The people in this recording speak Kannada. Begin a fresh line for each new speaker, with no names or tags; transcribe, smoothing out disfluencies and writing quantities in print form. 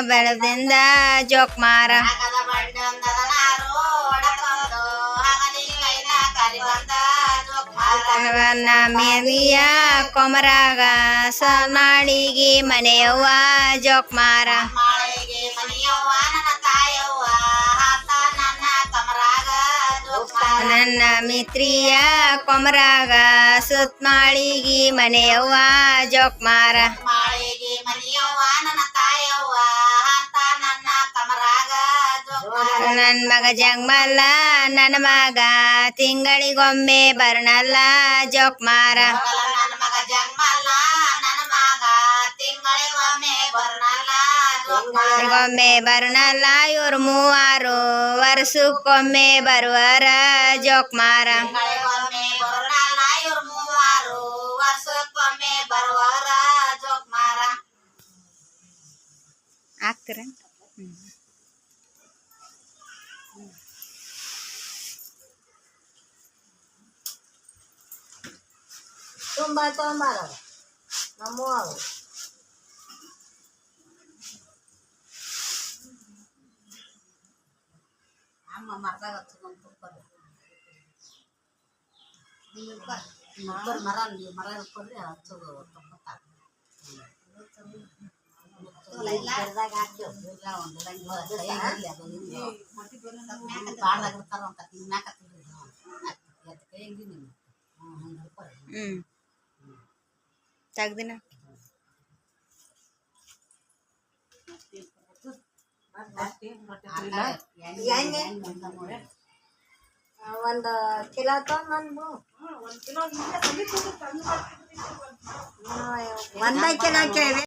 ಬೆಳದಿಂದ ಜೋಕ್ ಮಾರ ಮೇವಿಯ ಕೊಮರಾಗ ಸನಾಳಿಗೆ ಮನೆಯವ್ವ ಜೋಕ್ ಮಾರ ನನ್ನ ಮಿತ್ರಿಯ ಕೊಮರಾಗ ಸುತ್ಮಾಳಿಗಿ ಮನೆಯವ್ವ ಜೋಕ್ ಮಾರ ನನ್ ಮಗ ಜಂಗಮಲ್ಲ ನನ್ನ ಮಗ ತಿಂಗಳಿಗೊಮ್ಮೆ ಬರ್ನಲ್ಲ ಜೋಕ್ ಮಾರ ಒಮ್ಮೆ ಬರ್ನಲ್ಲ ಇವ್ರು ಮೂವಾರು ವರ್ಷಕ್ಕೊಮ್ಮೆ ಬರುವರ ಜೋಕ್ ಮಾರ ಆಗ್ತೀರ
ತುಂಬಾ ತೊಂಬಾರ ನಮ್ಮ ಅಮ್ಮ ಮರದಾಗ ಹಚ್ಕೊಂಡು ತುಪ್ಪದು ಮರ ಮರ ಹಿಡ್ಕೊಂಡ್ರೆ ಹಚ್ಚೋದು ತುಪ್ಪತ್ತಾಗ
ತೆಗ್ದಿನ
ಒಂದು ಕಿಲೋ ತೊಗೊಂಡು ಒಂದೇ ಕಿಲೋ ಕೇಳಿ